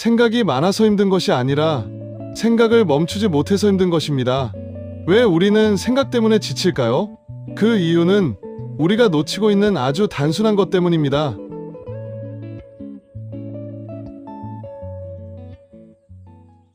생각이 많아서 힘든 것이 아니라 생각을 멈추지 못해서 힘든 것입니다. 왜 우리는 생각 때문에 지칠까요? 그 이유는 우리가 놓치고 있는 아주 단순한 것 때문입니다.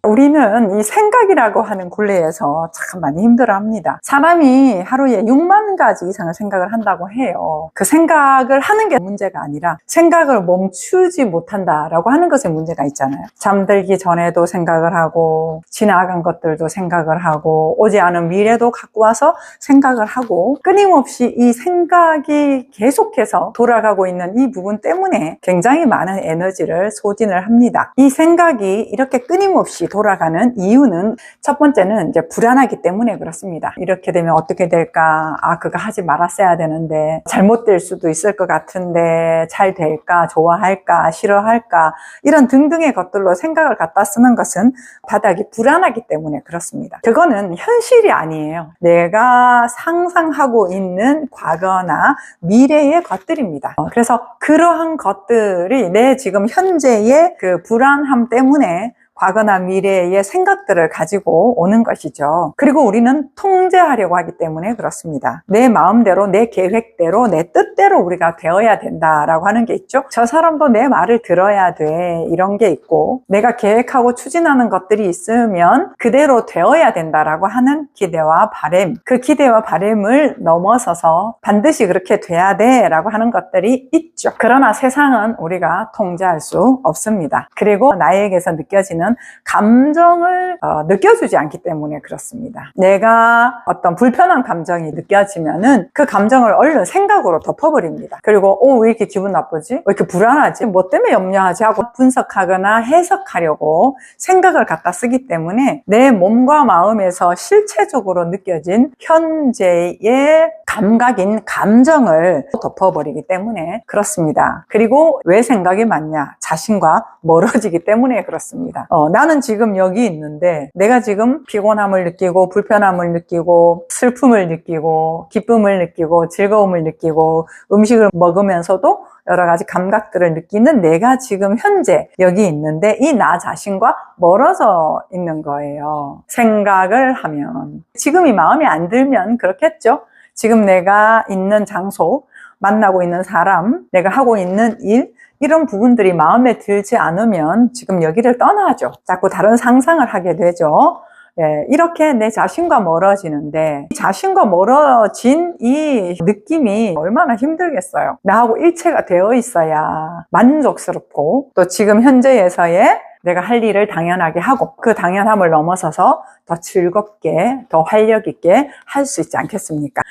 우리는 이 생각이라고 하는 굴레에서 참 많이 힘들어합니다. 사람이 하루에 6만 가지 이상의 생각을 한다고 해요. 그 생각을 하는 게 문제가 아니라 생각을 멈추지 못한다라고 하는 것에 문제가 있잖아요. 잠들기 전에도 생각을 하고 지나간 것들도 생각을 하고 오지 않은 미래도 갖고 와서 생각을 하고 끊임없이 이 생각이 계속해서 돌아가고 있는 이 부분 때문에 굉장히 많은 에너지를 소진을 합니다. 이 생각이 이렇게 끊임없이 돌아가는 이유는 첫 번째는 이제 불안하기 때문에 그렇습니다. 이렇게 되면 어떻게 될까? 그거 하지 말았어야 되는데 잘못될 수도 있을 것 같은데 잘 될까? 좋아할까? 싫어할까? 이런 등등의 것들로 생각을 갖다 쓰는 것은 바닥이 불안하기 때문에 그렇습니다. 그거는 현실이 아니에요. 내가 상상하고 있는 과거나 미래의 것들입니다. 그래서 그러한 것들이 내 지금 현재의 그 불안함 때문에 과거나 미래의 생각들을 가지고 오는 것이죠. 그리고 우리는 통제하려고 하기 때문에 그렇습니다. 내 마음대로, 내 계획대로, 내 뜻대로 우리가 되어야 된다라고 하는 게 있죠. 저 사람도 내 말을 들어야 돼, 이런 게 있고, 내가 계획하고 추진하는 것들이 있으면 그대로 되어야 된다라고 하는 기대와 바람, 그 기대와 바람을 넘어서서 반드시 그렇게 돼야 돼라고 하는 것들이 있죠. 그러나 세상은 우리가 통제할 수 없습니다. 그리고 나에게서 느껴지는 감정을 느껴주지 않기 때문에 그렇습니다. 내가 어떤 불편한 감정이 느껴지면은 그 감정을 얼른 생각으로 덮어버립니다. 그리고 왜 이렇게 기분 나쁘지? 왜 이렇게 불안하지? 뭐 때문에 염려하지? 하고 분석하거나 해석하려고 생각을 갖다 쓰기 때문에 내 몸과 마음에서 실체적으로 느껴진 현재의 감각인 감정을 덮어버리기 때문에 그렇습니다. 그리고 왜 생각이 많냐? 자신과 멀어지기 때문에 그렇습니다. 나는 지금 여기 있는데 내가 지금 피곤함을 느끼고 불편함을 느끼고 슬픔을 느끼고 기쁨을 느끼고 즐거움을 느끼고 음식을 먹으면서도 여러 가지 감각들을 느끼는 내가 지금 현재 여기 있는데 이 나 자신과 멀어져 있는 거예요. 생각을 하면 지금이 마음에 안 들면 그렇겠죠. 지금 내가 있는 장소, 만나고 있는 사람, 내가 하고 있는 일, 이런 부분들이 마음에 들지 않으면 지금 여기를 떠나죠. 자꾸 다른 상상을 하게 되죠. 이렇게 내 자신과 멀어지는데 자신과 멀어진 이 느낌이 얼마나 힘들겠어요. 나하고 일체가 되어 있어야 만족스럽고 또 지금 현재에서의 내가 할 일을 당연하게 하고 그 당연함을 넘어서서 더 즐겁게 더 활력 있게 할 수 있지 않겠습니까?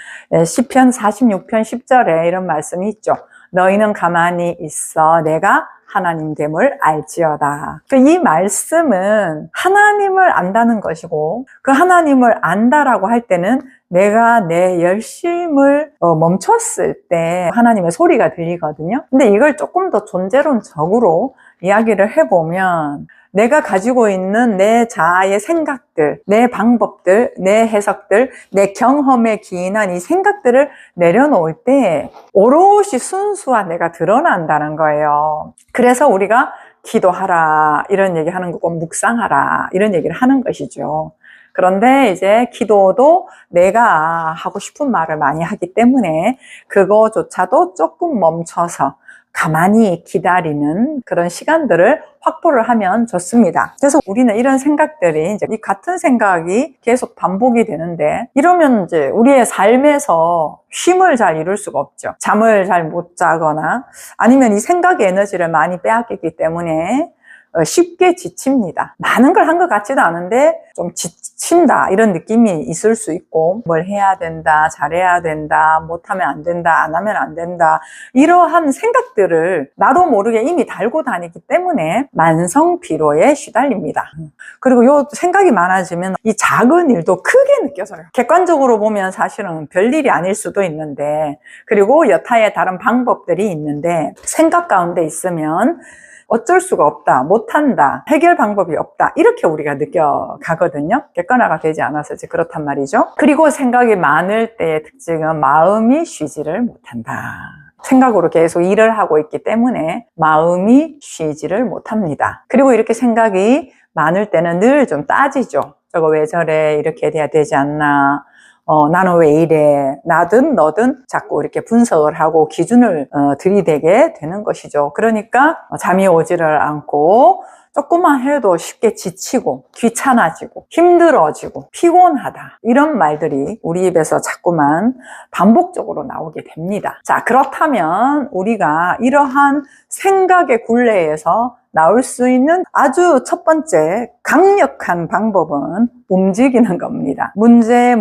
시편 46편 10절에 이런 말씀이 있죠. 너희는 가만히 있어 내가 하나님됨을 알지어다. 이 말씀은 하나님을 안다는 것이고 그 하나님을 안다라고 할 때는 내가 내 열심을 멈췄을 때 하나님의 소리가 들리거든요. 근데 이걸 조금 더 존재론적으로 이야기를 해보면 내가 가지고 있는 내 자아의 생각들, 내 방법들, 내 해석들, 내 경험에 기인한 이 생각들을 내려놓을 때 오롯이 순수한 내가 드러난다는 거예요. 그래서 우리가 기도하라 이런 얘기 하는 거고 묵상하라 이런 얘기를 하는 것이죠. 그런데 이제 기도도 내가 하고 싶은 말을 많이 하기 때문에 그거조차도 조금 멈춰서 가만히 기다리는 그런 시간들을 확보를 하면 좋습니다. 그래서 우리는 이런 생각들이 이제 이 같은 생각이 계속 반복이 되는데 이러면 이제 우리의 삶에서 쉼을 잘 이룰 수가 없죠. 잠을 잘 못 자거나 아니면 이 생각의 에너지를 많이 빼앗기기 때문에 쉽게 지칩니다. 많은 걸 한 것 같지도 않은데 좀 지친다 이런 느낌이 있을 수 있고 뭘 해야 된다, 잘해야 된다, 못하면 안 된다, 안 하면 안 된다 이러한 생각들을 나도 모르게 이미 달고 다니기 때문에 만성 피로에 시달립니다. 그리고 요 생각이 많아지면 이 작은 일도 크게 느껴져요. 객관적으로 보면 사실은 별일이 아닐 수도 있는데 그리고 여타의 다른 방법들이 있는데 생각 가운데 있으면 어쩔 수가 없다, 못한다, 해결 방법이 없다 이렇게 우리가 느껴가거든요. 객관화가 되지 않아서 이제 그렇단 말이죠. 그리고 생각이 많을 때의 특징은 마음이 쉬지를 못한다. 생각으로 계속 일을 하고 있기 때문에 마음이 쉬지를 못합니다. 그리고 이렇게 생각이 많을 때는 늘 좀 따지죠. 저거 왜 저래? 이렇게 돼야 되지 않나? 나는 왜 이래? 나든 너든 자꾸 이렇게 분석을 하고 기준을 들이대게 되는 것이죠. 그러니까 잠이 오지를 않고 조금만 해도 쉽게 지치고 귀찮아지고 힘들어지고 피곤하다, 이런 말들이 우리 입에서 자꾸만 반복적으로 나오게 됩니다. 자, 그렇다면 우리가 이러한 생각의 굴레에서 나올 수 있는 아주 첫 번째 강력한 방법은 움직이는 겁니다. 문제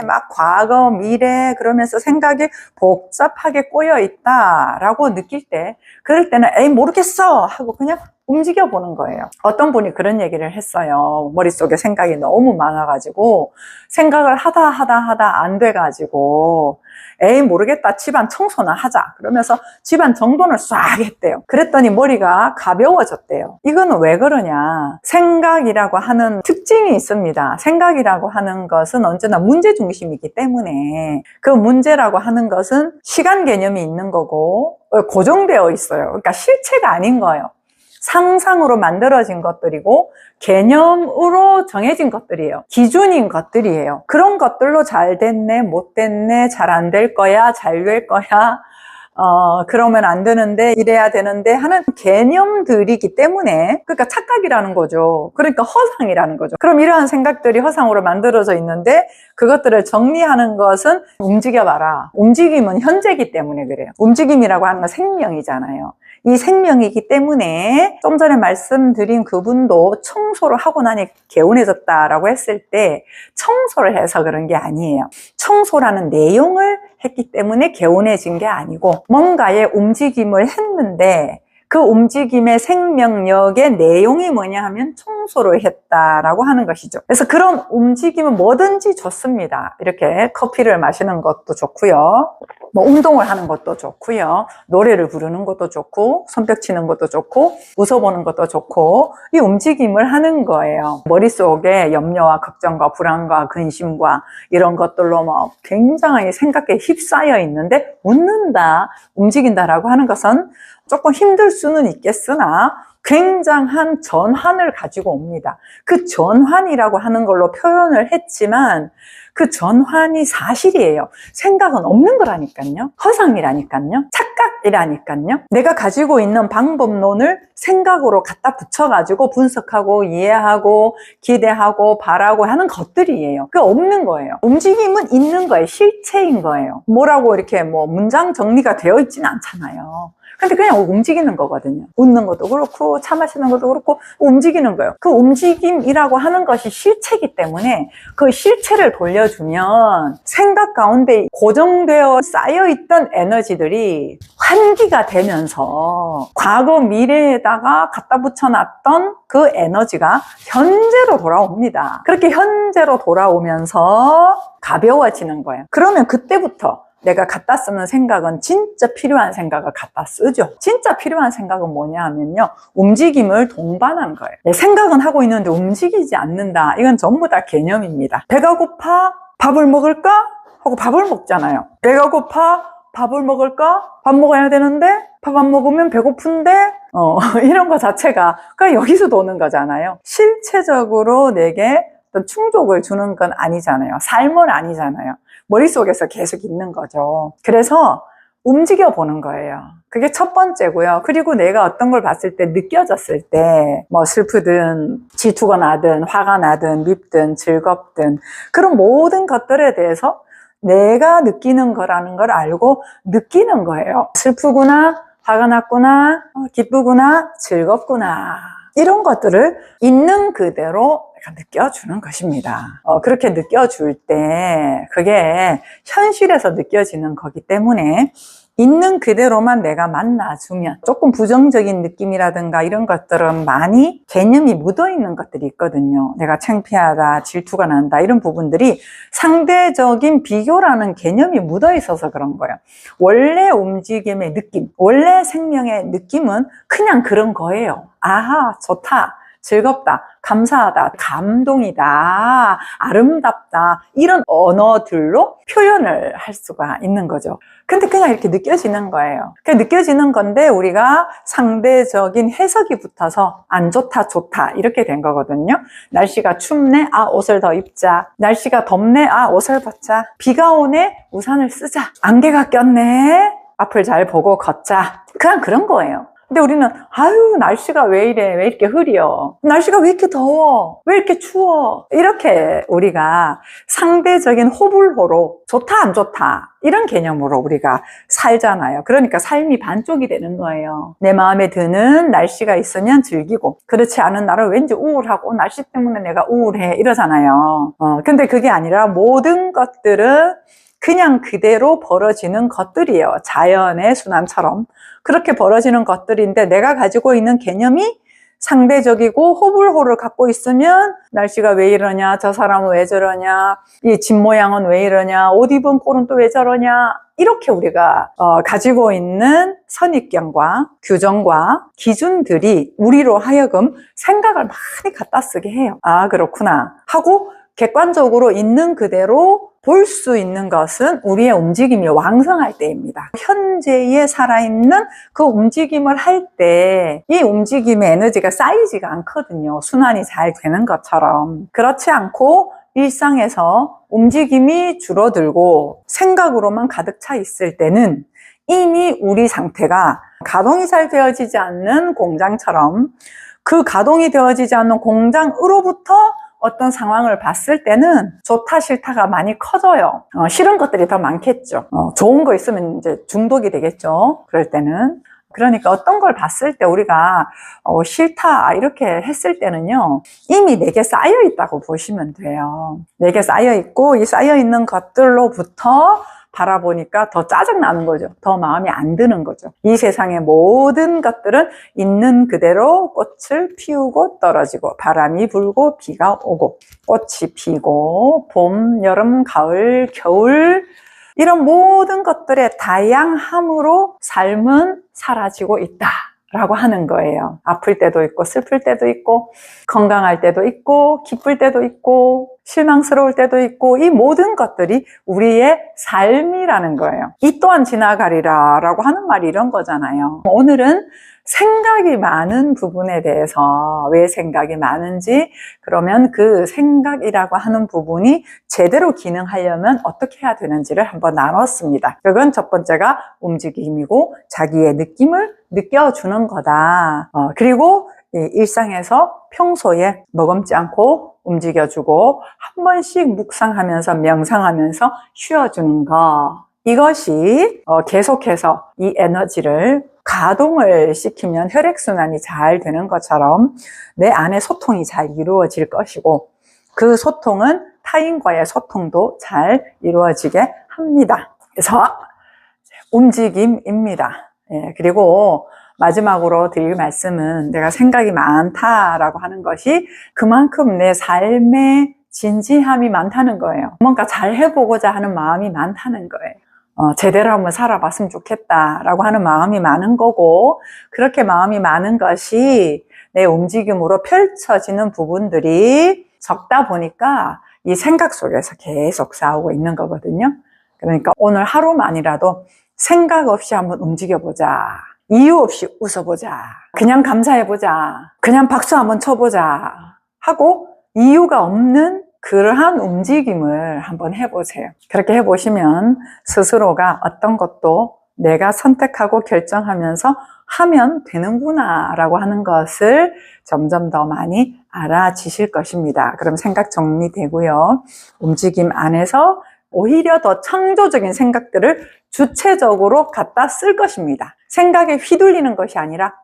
막 과거 미래 그러면서 생각이 복잡하게 꼬여 있다라고 느낄 때, 그럴 때는 에이 모르겠어 하고 그냥 움직여 보는 거예요. 어떤 분이 그런 얘기를 했어요. 머릿속에 생각이 너무 많아가지고 생각을 하다 안 돼가지고 에이 모르겠다, 집안 청소나 하자 그러면서 집안 정돈을 싹 했대요. 그랬더니 머리가 가벼워졌대요. 이거는 왜 그러냐, 생각이라고 하는 특징이 있습니다. 생각이라고 하는 것은 언제나 문제 중심이기 때문에 그 문제라고 하는 것은 시간 개념이 있는 거고 고정되어 있어요. 그러니까 실체가 아닌 거예요. 상상으로 만들어진 것들이고 개념으로 정해진 것들이에요. 기준인 것들이에요. 그런 것들로 잘 됐네, 못 됐네, 잘 안 될 거야, 잘 될 거야, 그러면 안 되는데, 이래야 되는데 하는 개념들이기 때문에, 그러니까 착각이라는 거죠. 그러니까 허상이라는 거죠. 그럼 이러한 생각들이 허상으로 만들어져 있는데 그것들을 정리하는 것은 움직여봐라. 움직임은 현재이기 때문에 그래요. 움직임이라고 하는 건 생명이잖아요. 이 생명이기 때문에 좀 전에 말씀드린 그분도 청소를 하고 나니 개운해졌다라고 했을 때 청소를 해서 그런 게 아니에요. 청소라는 내용을 했기 때문에 개운해진 게 아니고 뭔가의 움직임을 했는데 그 움직임의 생명력의 내용이 뭐냐 하면 청소를 했다라고 하는 것이죠. 그래서 그런 움직임은 뭐든지 좋습니다. 이렇게 커피를 마시는 것도 좋고요. 뭐 운동을 하는 것도 좋고요. 노래를 부르는 것도 좋고 손뼉 치는 것도 좋고 웃어보는 것도 좋고, 이 움직임을 하는 거예요. 머릿속에 염려와 걱정과 불안과 근심과 이런 것들로 뭐 굉장히 생각에 휩싸여 있는데 웃는다, 움직인다라고 하는 것은 조금 힘들 수는 있겠으나 굉장한 전환을 가지고 옵니다. 그 전환이라고 하는 걸로 표현을 했지만 그 전환이 사실이에요. 생각은 없는 거라니까요. 허상이라니까요. 착각이라니까요. 내가 가지고 있는 방법론을 생각으로 갖다 붙여가지고 분석하고 이해하고 기대하고 바라고 하는 것들이에요. 그게 없는 거예요. 움직임은 있는 거예요. 실체인 거예요. 뭐라고 이렇게 뭐 문장 정리가 되어 있지는 않잖아요. 근데 그냥 움직이는 거거든요. 웃는 것도 그렇고 차 마시는 것도 그렇고 움직이는 거예요. 그 움직임이라고 하는 것이 실체이기 때문에 그 실체를 돌려주면 생각 가운데 고정되어 쌓여있던 에너지들이 환기가 되면서 과거 미래에다가 갖다 붙여놨던 그 에너지가 현재로 돌아옵니다. 그렇게 현재로 돌아오면서 가벼워지는 거예요. 그러면 그때부터 내가 갖다 쓰는 생각은 진짜 필요한 생각을 갖다 쓰죠. 진짜 필요한 생각은 뭐냐 하면요, 움직임을 동반한 거예요. 생각은 하고 있는데 움직이지 않는다. 이건 전부 다 개념입니다. 배가 고파? 밥을 먹을까? 하고 밥을 먹잖아요. 배가 고파? 밥을 먹을까? 밥 먹어야 되는데 밥 안 먹으면 배고픈데 이런 거 자체가 그냥 여기서 도는 거잖아요. 실체적으로 내게 어떤 충족을 주는 건 아니잖아요. 삶은 아니잖아요. 머릿속에서 계속 있는 거죠. 그래서 움직여 보는 거예요. 그게 첫 번째고요. 그리고 내가 어떤 걸 봤을 때, 느껴졌을 때, 뭐 슬프든 질투가 나든 화가 나든 밉든 즐겁든 그런 모든 것들에 대해서 내가 느끼는 거라는 걸 알고 느끼는 거예요. 슬프구나, 화가 났구나, 기쁘구나, 즐겁구나, 이런 것들을 있는 그대로 느껴주는 것입니다. 그렇게 느껴줄 때 그게 현실에서 느껴지는 거기 때문에 있는 그대로만 내가 만나주면, 조금 부정적인 느낌이라든가 이런 것들은 많이 개념이 묻어있는 것들이 있거든요. 내가 창피하다, 질투가 난다, 이런 부분들이 상대적인 비교라는 개념이 묻어있어서 그런 거예요. 원래 움직임의 느낌, 원래 생명의 느낌은 그냥 그런 거예요. 아하, 좋다, 즐겁다, 감사하다, 감동이다, 아름답다 이런 언어들로 표현을 할 수가 있는 거죠. 근데 그냥 이렇게 느껴지는 거예요. 그냥 느껴지는 건데 우리가 상대적인 해석이 붙어서 안 좋다, 좋다 이렇게 된 거거든요. 날씨가 춥네, 아 옷을 더 입자. 날씨가 덥네, 아 옷을 벗자. 비가 오네, 우산을 쓰자. 안개가 꼈네, 앞을 잘 보고 걷자. 그냥 그런 거예요. 근데 우리는 아유 날씨가 왜 이래, 왜 이렇게 흐려, 날씨가 왜 이렇게 더워, 왜 이렇게 추워, 이렇게 우리가 상대적인 호불호로 좋다 안 좋다 이런 개념으로 우리가 살잖아요. 그러니까 삶이 반쪽이 되는 거예요. 내 마음에 드는 날씨가 있으면 즐기고 그렇지 않은 날은 왠지 우울하고 날씨 때문에 내가 우울해 이러잖아요. 근데 그게 아니라 모든 것들은 그냥 그대로 벌어지는 것들이에요. 자연의 순환처럼 그렇게 벌어지는 것들인데 내가 가지고 있는 개념이 상대적이고 호불호를 갖고 있으면 날씨가 왜 이러냐, 저 사람은 왜 저러냐, 이 집 모양은 왜 이러냐, 옷 입은 꼴은 또 왜 저러냐 이렇게 우리가 가지고 있는 선입견과 규정과 기준들이 우리로 하여금 생각을 많이 갖다 쓰게 해요. 아 그렇구나 하고 객관적으로 있는 그대로 볼 수 있는 것은 우리의 움직임이 왕성할 때입니다. 현재에 살아있는 그 움직임을 할 때 이 움직임의 에너지가 쌓이지가 않거든요. 순환이 잘 되는 것처럼. 그렇지 않고 일상에서 움직임이 줄어들고 생각으로만 가득 차 있을 때는 이미 우리 상태가 가동이 잘 되어지지 않는 공장처럼 그 가동이 되어지지 않는 공장으로부터 어떤 상황을 봤을 때는 좋다 싫다가 많이 커져요. 싫은 것들이 더 많겠죠. 좋은 거 있으면 이제 중독이 되겠죠. 그럴 때는. 그러니까 어떤 걸 봤을 때 우리가 싫다 이렇게 했을 때는요 이미 내게 쌓여 있다고 보시면 돼요. 내게 쌓여 있고 이 쌓여 있는 것들로부터 바라보니까 더 짜증나는 거죠. 더 마음이 안 드는 거죠. 이 세상의 모든 것들은 있는 그대로 꽃을 피우고 떨어지고 바람이 불고 비가 오고 꽃이 피고 봄, 여름, 가을, 겨울 이런 모든 것들의 다양함으로 삶은 사라지고 있다 라고 하는 거예요. 아플 때도 있고 슬플 때도 있고 건강할 때도 있고 기쁠 때도 있고 실망스러울 때도 있고 이 모든 것들이 우리의 삶이라는 거예요. 이 또한 지나가리라 라고 하는 말이 이런 거잖아요. 오늘은 생각이 많은 부분에 대해서 왜 생각이 많은지 그러면 그 생각이라고 하는 부분이 제대로 기능하려면 어떻게 해야 되는지를 한번 나눴습니다. 그건 첫 번째가 움직임이고 자기의 느낌을 느껴주는 거다. 그리고 일상에서 평소에 머금지 않고 움직여주고 한 번씩 묵상하면서 명상하면서 쉬어주는 거 이것이 계속해서 이 에너지를 가동을 시키면 혈액순환이 잘 되는 것처럼 내 안에 소통이 잘 이루어질 것이고 그 소통은 타인과의 소통도 잘 이루어지게 합니다. 그래서 움직임입니다. 그리고 마지막으로 드릴 말씀은 내가 생각이 많다라고 하는 것이 그만큼 내 삶의 진지함이 많다는 거예요. 뭔가 잘 해보고자 하는 마음이 많다는 거예요. 제대로 한번 살아봤으면 좋겠다라고 하는 마음이 많은 거고 그렇게 마음이 많은 것이 내 움직임으로 펼쳐지는 부분들이 적다 보니까 이 생각 속에서 계속 싸우고 있는 거거든요. 그러니까 오늘 하루만이라도 생각 없이 한번 움직여보자. 이유 없이 웃어보자. 그냥 감사해보자. 그냥 박수 한번 쳐보자. 하고 이유가 없는 그러한 움직임을 한번 해보세요. 그렇게 해보시면 스스로가 어떤 것도 내가 선택하고 결정하면서 하면 되는구나 라고 하는 것을 점점 더 많이 알아지실 것입니다. 그럼 생각 정리되고요. 움직임 안에서 오히려 더 창조적인 생각들을 주체적으로 갖다 쓸 것입니다. 생각에 휘둘리는 것이 아니라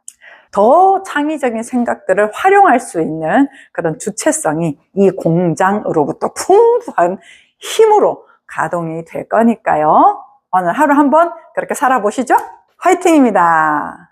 더 창의적인 생각들을 활용할 수 있는 그런 주체성이 이 공장으로부터 풍부한 힘으로 가동이 될 거니까요. 오늘 하루 한번 그렇게 살아보시죠. 화이팅입니다.